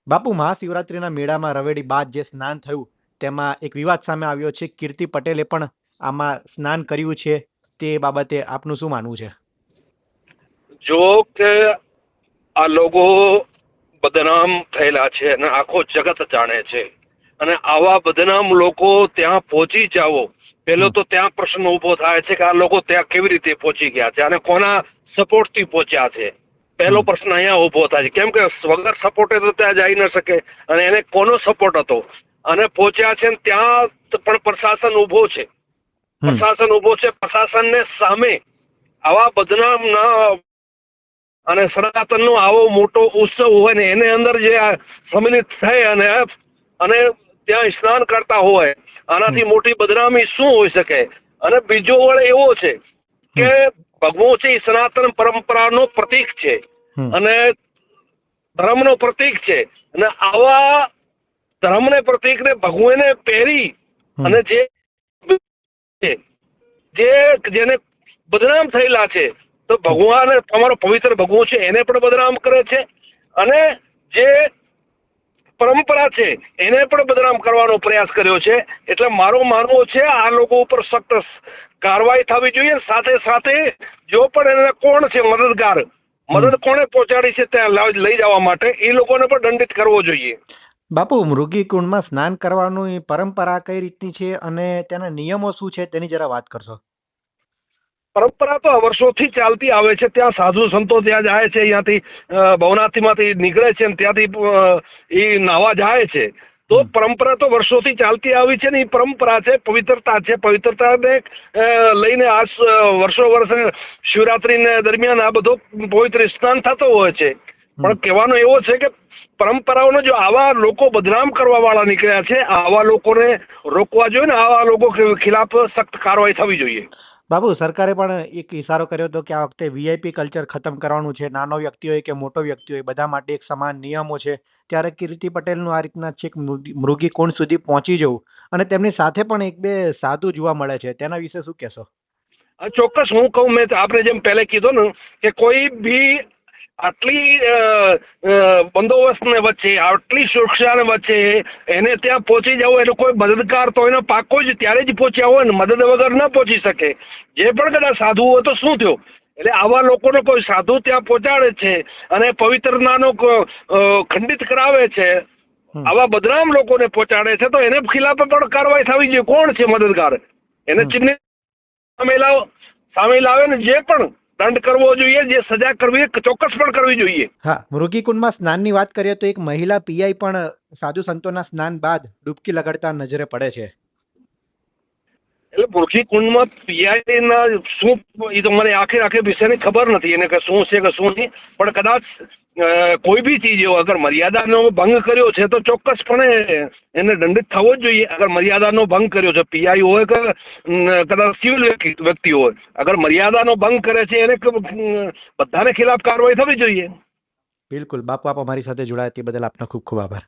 બાપુ, મહાશિવરાત્રિના મેળામાં રવેડી બાદ જે સ્નાન થયું તેમાં એક વિવાદ સામે આવ્યો છે. કીર્તિ પટેલે પણ આમાં સ્નાન કર્યું છે. તે બાબતે આપનું શું માનવું છે? જો કે આ લોકો બદનામ થયેલા છે અને આખો જગત જાણે છે, અને આવા બદનામ લોકો ત્યાં પહોંચી જાવો, પેલો હમ. તો ત્યાં પ્રશ્ન ઉભો થાય છે કે આ લોકો ત્યાં કેવી રીતે પહોંચી ગયા છે અને કોના સપોર્ટ થી પહોંચ્યા છે. પહેલો હમ. પ્રશ્ન અહીંયા ઉભો થાય છે, કેમ કે વગર સપોર્ટે તો ત્યાં જઈ ન શકે, અને એને કોનો સપોર્ટ હતો અને પહોંચ્યા છે. ને ત્યાં પણ પ્રશાસન ઉભો છે, હમ. પ્રશાસનને સામે આવા બદનામ ના, અને સનાતન નો આવો મોટો ઉત્સવ હોય ને એને અંદર જે સમિલિત થઈ અને ત્યાં સ્નાન કરતા હોય, હમ. આનાથી મોટી બદનામી શું હોઈ શકે? અને બીજો વળ એવો છે હમ. કે ભગવો છે એ સનાતન પરંપરાનો પ્રતીક છે હમ. અને ધર્મનો પ્રતીક છે, અને આવા ધર્મને પ્રતીકને ભગવાને પહેરી હમ. અને જેને બદનામ થયેલા છે, તો હમ. ભગવાન તમારો પવિત્ર ભગવો છે એને પણ બદનામ કરે છે, અને જે પરંપરા છે એને પણ બદનામ કરવાનો પ્રયાસ કર્યો છે. એટલે મારું માનવું છે આ લોકો ઉપર સખ્ત કાર્યવાહી થવી જોઈએ. સાથે સાથે જો પણ એને કોણ છે મદદગાર, હમ. મદદ કોને પહોંચાડી છે ત્યાં લઈ જવા માટે, એ લોકોને પણ દંડિત કરવો જોઈએ. બાપુ, મૃગી કુંડમાં સ્નાન કરવાની પરંપરા કઈ રીતની છે અને તેના નિયમો શું છે તેની જરા વાત કરશો? પરંપરા તો વર્ષોથી ચાલતી આવે છે. ત્યાં સાધુ સંતો ત્યાં જાય છે, અહીંયાથી ભવનાથી માંથી નીકળે છે, ત્યાંથી એ નાવા જાય છે. તો હમ. પરંપરા તો વર્ષોથી ચાલતી આવી છે ને, એ પરંપરા છે, પવિત્રતા છે. પવિત્રતાને લઈને આ વર્ષો વર્ષ શિવરાત્રી દરમિયાન આ બધો પવિત્ર સ્નાન થતો હોય છે. હમ. પણ કહેવાનો એવો છે કે પરંપરાઓનો જો આવા લોકો બદનામ કરવા વાળા નીકળ્યા છે, આવા લોકોને રોકવા જોઈએ ને, આવા લોકો ખિલાફ સખ્ત કાર્યવાહી થવી જોઈએ. બાબુ, સરકારે પણ એક ઇશારો કર્યો હતો કે આ વખતે વીઆઈપી કલ્ચર ખતમ કરવાનું છે. નાનો વ્યક્તિ હોય કે મોટો વ્યક્તિ હોય, બધા માટે એક સમાન નિયમો છે. ત્યારે કીર્તિ પટેલનું આ રીતના છેક મૃગી કુંડ સુધી પહોંચી જવું, અને તેમની સાથે પણ એક બે સાધુ જોવા મળે છે, તેના વિશે શું કહેશો? ચોક્કસ હું કહું, મેં આપણે જેમ પહેલે કીધું ને કે કોઈ બી આટલી બંદોબસ્ત ને વચ્ચે, આટલી સુરક્ષા વચ્ચે એને ત્યાં પહોંચી જવું, એટલે કોઈ મદદગાર તો એનો પાકો જ ત્યારે જ પહોંચ્યા હોય ને, મદદ વગર ના પહોંચી શકે. જે પણ કદાચ સાધુ હોય તો શું થયું? એટલે આવા લોકોને કોઈ સાધુ ત્યાં પહોંચાડે છે અને પવિત્રતાનો ખંડિત કરાવે છે, હમ. આવા બદનામ લોકોને પહોંચાડે છે, તો એને ખિલાફ પણ કાર્યવાહી થવી જોઈએ. કોણ છે મદદગાર? એને હમ. ચિહ્નિત સામે લાવે ને જે પણ દંડ કરવો જોઈએ, જે સજા કરવી ચોક્કસ પણ કરવી જોઈએ. હા, મૃગી કુંડમાં સ્નાનની વાત કરીએ તો એક મહિલા પીઆઈ પણ સાધુ સંતોના સ્નાન બાદ ડૂબકી લગાડતા નજરે પડે છે. એટલે મુર્ખી કુંડમાં પીઆઈ ના શું, એ તો મને આખે વિષયની ખબર નથી એને કે શું છે કે શું નહીં, પણ કદાચ કોઈ બી ચીજ એવો અગર મર્યાદાનો ભંગ કર્યો છે તો ચોક્કસપણે એને દંડિત થવો જ જોઈએ. અગર મર્યાદાનો ભંગ કર્યો છે, પીઆઈ હોય કે કદાચ સિવિલ વ્યક્તિ હોય, અગર મર્યાદાનો ભંગ કરે છે એને બધાને ખિલાફ કાર્યવાહી થવી જોઈએ. બિલકુલ બાપુ, આપ અમારી સાથે જોડાયા તે બદલ આપનો ખૂબ ખૂબ આભાર.